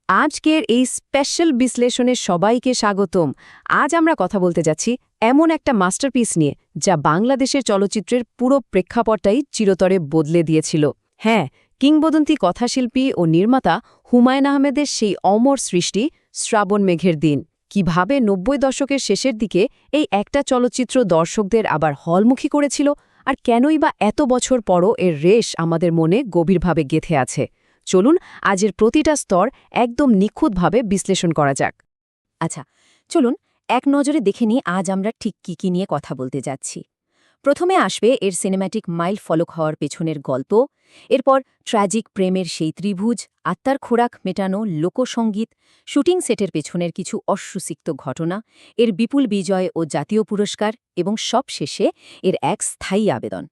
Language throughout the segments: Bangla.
আজকের এই স্পেশাল বিশ্লেষণে সবাইকে স্বাগতম। আজ আমরা কথা বলতে যাচ্ছি এমন একটা মাস্টারপিস নিয়ে যা বাংলাদেশের চলচ্চিত্রের পুরো প্রেক্ষাপটটাই চিরতরে বদলে দিয়েছিল। হ্যাঁ, কিংবদন্তি কথাশিল্পী ও নির্মাতা হুমায়ূন আহমেদের সেই অমর সৃষ্টি শ্রাবণ মেঘের দিন কিভাবে ৯০ দশকের শেষের দিকে এই একটা চলচ্চিত্র দর্শকদের আবার হলমুখী করেছিল, আর কেনই বা এত বছর পরও এর রেশ আমাদের মনে গভীরভাবে গেঁথে আছে। চলুন আজের প্রতিটা স্তর একদম নিখুঁতভাবে বিশ্লেষণ করা যাক। আচ্ছা, চলুন এক নজরে দেখে নিই আজ আমরা ঠিক কী নিয়ে কথা বলতে যাচ্ছি। প্রথমে আসবে এর সিনেম্যাটিক মাইল ফলক হওয়ার পেছনের গল্প, এরপর ট্র্যাজিক প্রেমের সেই ত্রিভুজ, আত্মার খোরাক মেটানো লোকসঙ্গীত, শুটিং সেটের পেছনের কিছু অশ্রুসিক্ত ঘটনা, এর বিপুল বিজয় ও জাতীয় পুরস্কার, এবং সবশেষে এর এক স্থায়ী আবেদন।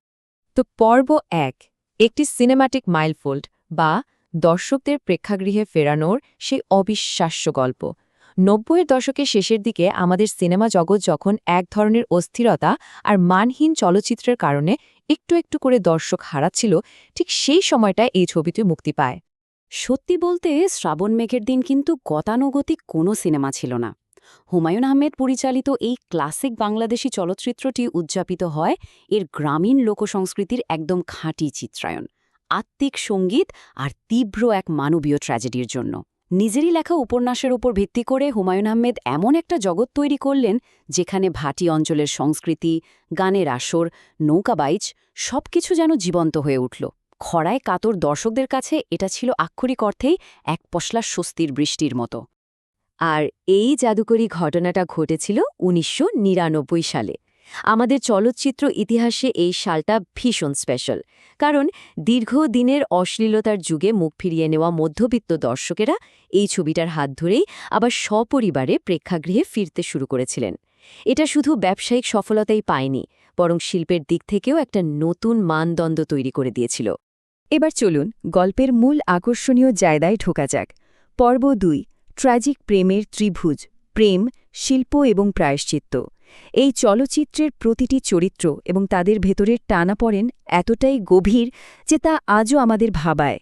তো পর্ব ১, একটি সিনেম্যাটিক মাইলফোল্ড বা দর্শকদের প্রেক্ষাগৃহে ফেরানোর সেই অবিশ্বাস্য গল্প। ৯০-এর দশকের শেষের দিকে আমাদের সিনেমা জগৎ যখন এক ধরনের অস্থিরতা আর মানহীন চলচ্চিত্রের কারণে একটু একটু করে দর্শক হারাচ্ছিল, ঠিক সেই সময়টায় এই ছবিটি মুক্তি পায়। সত্যি বলতে শ্রাবণ মেঘের দিন কিন্তু গতানুগতিক কোনো সিনেমা ছিল না। হুমায়ূন আহমেদ পরিচালিত এই ক্লাসিক বাংলাদেশি চলচ্চিত্রটি উদযাপিত হয় এর গ্রামীণ লোকসংস্কৃতির একদম খাঁটি চিত্রায়ন, আত্মিক সঙ্গীত আর তীব্র এক মানবীয় ট্র্যাজেডির জন্য। নিজেরই লেখা উপন্যাসের উপর ভিত্তি করে হুমায়ূন আহমেদ এমন একটা জগৎ তৈরি করলেন যেখানে ভাটি অঞ্চলের সংস্কৃতি, গানের আসর, নৌকাবাইচ সবকিছু যেন জীবন্ত হয়ে উঠল। খরায় কাতর দর্শকদের কাছে এটা ছিল আক্ষরিক অর্থেই এক পশলা স্বস্তির বৃষ্টির মতো। আর এই জাদুকরী ঘটনাটা ঘটেছিল ১৯৯৯ সালে। আমাদের চলচ্চিত্র ইতিহাসে এই সালটা ভীষণ স্পেশাল, কারণ দীর্ঘদিনের অশ্লীলতার যুগে মুখ ফিরিয়ে নেওয়া মধ্যবিত্ত দর্শকেরা এই ছবিটার হাত ধরেই আবার সপরিবারে প্রেক্ষাগৃহে ফিরতে শুরু করেছিলেন। এটা শুধু ব্যবসায়িক সফলতাই পায়নি, বরং শিল্পের দিক থেকেও একটা নতুন মানদণ্ড তৈরি করে দিয়েছিল। এবার চলুন গল্পের মূল আকর্ষণীয় জায়গায় ঢোকা যাক। পর্ব ২, ট্র্যাজিক প্রেমের ত্রিভুজ, প্রেম, শিল্প এবং প্রায়শ্চিত্ত। এই চলচ্চিত্রের প্রতিটি চরিত্র এবং তাদের ভেতরের টানাপড়েন এতটাই গভীর যে তা আজও আমাদের ভাবায়।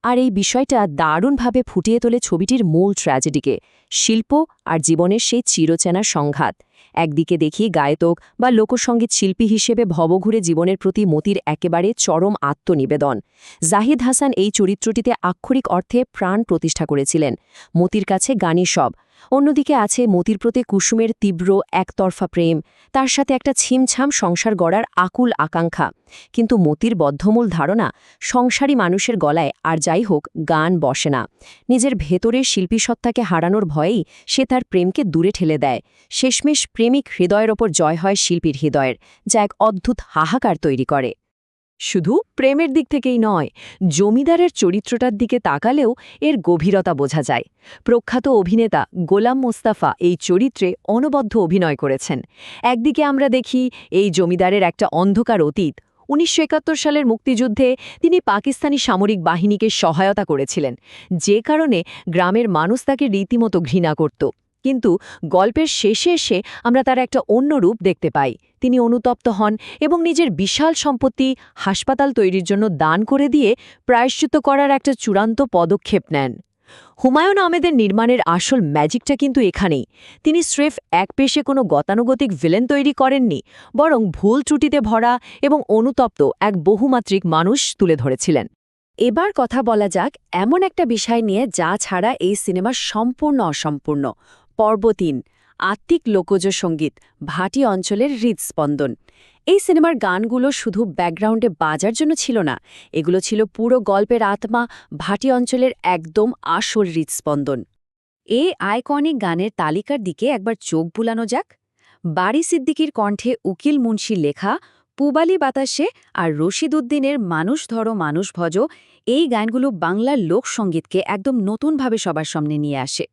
আর এই বিষয়টা দারুণভাবে ফুটিয়ে তোলে ছবিটির মূল ট্র্যাজেডিকে, শিল্প আর জীবনের সেই চিরচেনা সংঘাত। একদিকে দেখি গায়ক বা লোকসঙ্গীত শিল্পী হিসেবে ভবঘুরে জীবনের প্রতি মতির একেবারে চরম আত্মনিবেদন। জাহিদ হাসান এই চরিত্রটিতে আক্ষরিক অর্থে প্রাণ প্রতিষ্ঠা করেছিলেন। মতির কাছে গানই সব। অন্যদিকে আছে মতির প্রতি কুসুমের তীব্র একতরফা প্রেম, তার সাথে একটা ছিমছাম সংসার গড়ার আকুল আকাঙ্ক্ষা। কিন্তু মতির বদ্ধমূল ধারণা, সংসারী মানুষের গলায় আর যাই হোক গান বসে না। নিজের ভেতরের শিল্পীসত্তাকে হারানোর ভয়েই সে তার প্রেমকে দূরে ঠেলে দেয়। শেষমেশ প্রেমিক হৃদয়ের ওপর জয় হয় শিল্পীর হৃদয়ের, যা এক অদ্ভুত হাহাকার তৈরি করে। শুধু প্রেমের দিক থেকেই নয়, জমিদারের চরিত্রটার দিকে তাকালেও এর গভীরতা বোঝা যায়। প্রখ্যাত অভিনেতা গোলাম মোস্তাফা এই চরিত্রে অনবদ্য অভিনয় করেছেন। একদিকে আমরা দেখি এই জমিদারের একটা অন্ধকার অতীত। ১৯৭১ সালের মুক্তিযুদ্ধে তিনি পাকিস্তানি সামরিক বাহিনীকে সহায়তা করেছিলেন, যে কারণে গ্রামের মানুষ তাকে রীতিমতো ঘৃণা করত। কিন্তু গল্পের শেষে এসে আমরা তার একটা অন্য রূপ দেখতে পাই। তিনি অনুতপ্ত হন এবং নিজের বিশাল সম্পত্তি হাসপাতাল তৈরির জন্য দান করে দিয়ে প্রায়শ্চিত্ত করার একটা চূড়ান্ত পদক্ষেপ নেন। হুমায়ূন আহমেদের নির্মাণের আসল ম্যাজিকটা কিন্তু এখানেই। তিনি স্রেফ একপেশে কোনো গতানুগতিক ভিলেন তৈরি করেননি, বরং ভুল ত্রুটিতে ভরা এবং অনুতপ্ত এক বহুমাত্রিক মানুষ তুলে ধরেছিলেন। এবার কথা বলা যাক এমন একটা বিষয় নিয়ে যা ছাড়া এই সিনেমা সম্পূর্ণ অসম্পূর্ণ। পর্ব ৩, আত্মিক লোকজ সঙ্গীত, ভাটি অঞ্চলের হৃদস্পন্দন। এই সিনেমার গানগুলো শুধু ব্যাকগ্রাউন্ডে বাজার জন্য ছিল না, এগুলো ছিল পুরো গল্পের আত্মা, ভাটি অঞ্চলের একদম আসল হৃদস্পন্দন। এই আইকনিক গানের তালিকার দিকে একবার চোখ বুলানো যাক। বারি সিদ্দিকীর কণ্ঠে উকিল মুন্সির লেখা পুবালি বাতাসে আর রশিদ উদ্দিনের মানুষ ধরো মানুষ ভজ, এই গানগুলো বাংলার লোকসঙ্গীতকে একদম নতুনভাবে সবার সামনে নিয়ে আসে।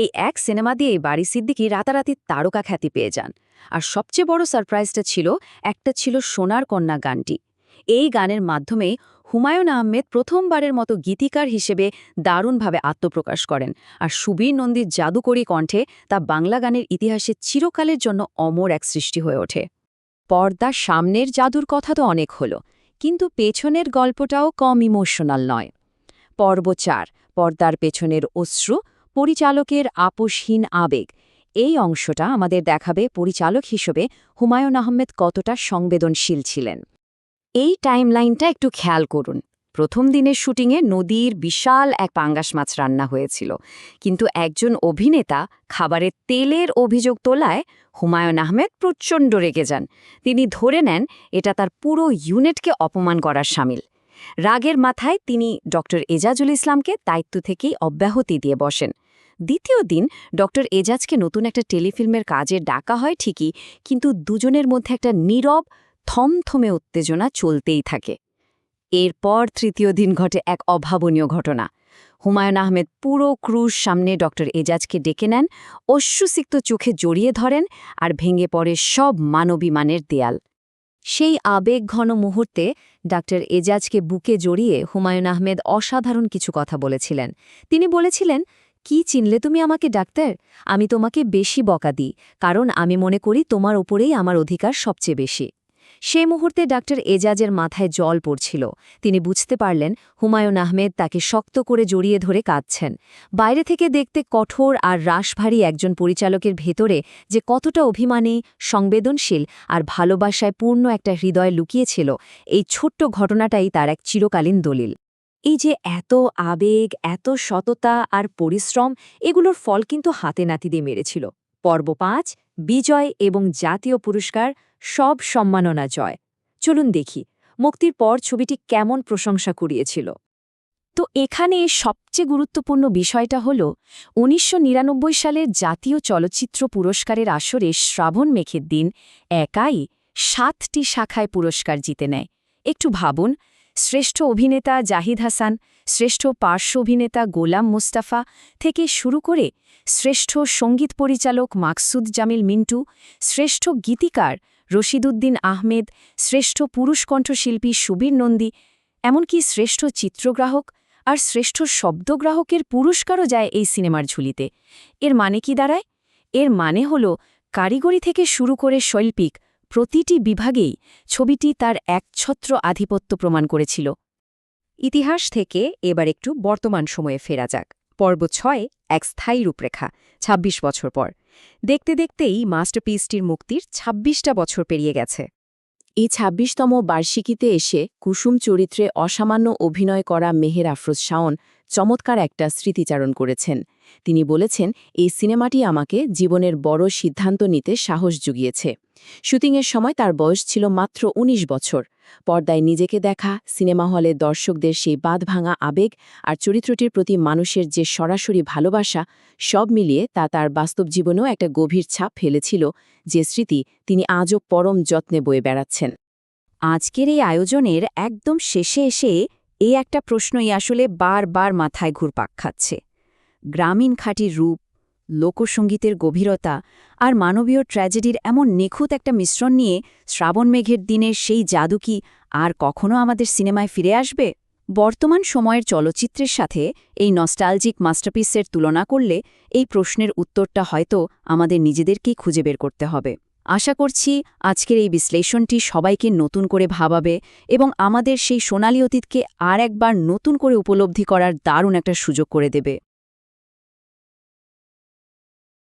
এই এক সিনেমা দিয়েই বারি সিদ্দিকী রাতারাতি তারকা খ্যাতি পেয়ে যান। আর সবচেয়ে বড় সারপ্রাইজটা ছিল সোনার কন্যা গানটি। এই গানের মাধ্যমে হুমায়ূন আহমেদ প্রথমবারের মতো গীতিকার হিসেবে দারুণভাবে আত্মপ্রকাশ করেন, আর সুবীর নন্দীর জাদুকরী কণ্ঠে তা বাংলা গানের ইতিহাসে চিরকালের জন্য অমর এক সৃষ্টি হয়ে ওঠে। পর্দার সামনের জাদুর কথা তো অনেক হলো, কিন্তু পেছনের গল্পটাও কম ইমোশনাল নয়। পর্ব ৪, পর্দার পেছনের অশ্রু, পরিচালকের আপোষহীন আবেগ। এই অংশটা আমাদের দেখাবে পরিচালক হিসেবে হুমায়ূন আহমেদ কতটা সংবেদনশীল ছিলেন। এই টাইমলাইনটা একটু খেয়াল করুন। প্রথম দিনের শুটিংয়ে নদীর বিশাল এক পাঙ্গাস মাছ রান্না হয়েছিল, কিন্তু একজন অভিনেতা খাবারের তেলের অভিযোগ তোলায় হুমায়ূন আহমেদ প্রচণ্ড রেগে যান। তিনি ধরে নেন এটা তার পুরো ইউনিটকে অপমান করার শামিল। রাগের মাথায় তিনি ডক্টর এজাজুল ইসলামকে দায়িত্ব থেকেই অব্যাহতি দিয়ে বসেন। দ্বিতীয় দিন ডক্টর এজাজকে নতুন একটা টেলিফিল্মের কাজে ডাকা হয় ঠিকই, কিন্তু দুজনের মধ্যে একটা নীরব থমথমে উত্তেজনা চলতেই থাকে। এরপর তৃতীয় দিন ঘটে এক অভাবনীয় ঘটনা। হুমায়ূন আহমেদ পুরো ক্রুর সামনে ডক্টর এজাজকে ডেকে নেন, অশ্রুসিক্ত চোখে জড়িয়ে ধরেন, আর ভেঙে পড়ে সব মানবিমানের দেয়াল। সেই আবেগঘন মুহূর্তে ডাক্তার এজাজকে বুকে জড়িয়ে হুমায়ূন আহমেদ অসাধারণ কিছু কথা বলেছিলেন। তিনি বলেছিলেন, কি চিনলে তুমি আমাকে ডাক্তার? আমি তোমাকে বেশি বকা দিই, কারণ আমি মনে করি তোমার ওপরেই আমার অধিকার সবচেয়ে বেশি। সে মুহূর্তে ডাক্তার এজাজের মাথায় জল পড়ছিল। তিনি বুঝতে পারলেন হুমায়ূন আহমেদ তাকে শক্ত করে জড়িয়ে ধরে কাঁদছেন। বাইরে থেকে দেখতে কঠোর আর রাশভারী একজন পরিচালকের ভেতরে যে কতটা অভিমানী, সংবেদনশীল আর ভালোবাসায় পূর্ণ একটা হৃদয় লুকিয়েছিল, এই ছোট্ট ঘটনাটাই তার এক চিরকালীন দলিল। এই যে এত আবেগ, এত সততা আর পরিশ্রম, এগুলোর ফল কিন্তু হাতে নাতি দিয়ে মেরেছিল। পর্ব ৫, বিজয় এবং জাতীয় পুরস্কার, সব সম্মাননা জয়। চলুন দেখি মুক্তির পর ছবিটি কেমন প্রশংসা কুড়িয়েছিল। তো এখানে সবচেয়ে গুরুত্বপূর্ণ বিষয়টা হল ১৯৯৯ সালের জাতীয় চলচ্চিত্র পুরস্কারের আসরে শ্রাবণ মেঘের দিন একাই ৭টি শাখায় পুরস্কার জিতে নেয়। একটু ভাবুন, শ্রেষ্ঠ অভিনেতা জাহিদ হাসান, শ্রেষ্ঠ পার্শ্ব অভিনেতা গোলাম মুস্তাফা থেকে শুরু করে শ্রেষ্ঠ সঙ্গীত পরিচালক মাকসুদ জামিল মিন্টু, শ্রেষ্ঠ গীতিকার রশিদুদ্দিন আহমেদ, শ্রেষ্ঠ পুরুষ কণ্ঠশিল্পী সুবীর নন্দী, এমনকি শ্রেষ্ঠ চিত্রগ্রাহক আর শ্রেষ্ঠ শব্দগ্রাহকের পুরস্কারও যায় এই সিনেমার ঝুলিতে। এর মানে কি দাঁড়ায়? এর মানে হল কারিগরি থেকে শুরু করে শৈল্পিক প্রতিটি বিভাগেই ছবিটি তার একছত্র আধিপত্য প্রমাণ করেছিল। ইতিহাস থেকে এবার একটু বর্তমান সময়ে ফেরা যাক। পর্ব ৬, এক স্থায়ী রূপরেখা, ২৬ বছর পর। দেখতে দেখতেই মাস্টারপিসটির মুক্তির ২৬টা বছর পেরিয়ে গেছে। এই ২৬তম বার্ষিকীতে এসে কুসুম চরিত্রে অসামান্য অভিনয় করা মেহের আফরোজ শাওন চমৎকার একটা স্মৃতিচারণ করেছেন। তিনি বলেছেন, এই সিনেমাটি আমাকে জীবনের বড় সিদ্ধান্ত নিতে সাহস জুগিয়েছে। শুটিংয়ের সময় তার বয়স ছিল মাত্র ১৯ বছর। পর্দায় নিজেকে দেখা, সিনেমা হলে দর্শকদের সেই বাঁধভাঙা আবেগ আর চরিত্রটির প্রতি মানুষের যে সরাসরি ভালোবাসা, সব মিলিয়ে তা তার বাস্তব জীবনেও একটা গভীর ছাপ ফেলেছিল, যে স্মৃতি তিনি আজও পরম যত্নে বয়ে বেড়াচ্ছেন। আজকের এই আয়োজনের একদম শেষে এসে এই একটা প্রশ্নই আসলে বারবার মাথায় ঘুরপাক খাচ্ছে। গ্রামীণ খাঁটির রূপ, লোকসঙ্গীতের গভীরতা আর মানবীয় ট্র্যাজেডির এমন নিখুঁত একটা মিশ্রণ নিয়ে শ্রাবণ মেঘের দিনের সেই জাদু কি আর কখনো আমাদের সিনেমায় ফিরে আসবে? বর্তমান সময়ের চলচ্চিত্রের সাথে এই নস্টালজিক মাস্টারপিসের তুলনা করলে এই প্রশ্নের উত্তরটা হয়তো আমাদের নিজেদেরকেই খুঁজে বের করতে হবে। আশা করছি আজকের এই বিশ্লেষণটি সবাইকে নতুন করে ভাবাবে এবং আমাদের সেই সোনালী অতীতকে আর একবার নতুন করে উপলব্ধি করার দারুণ একটা সুযোগ করে দেবে।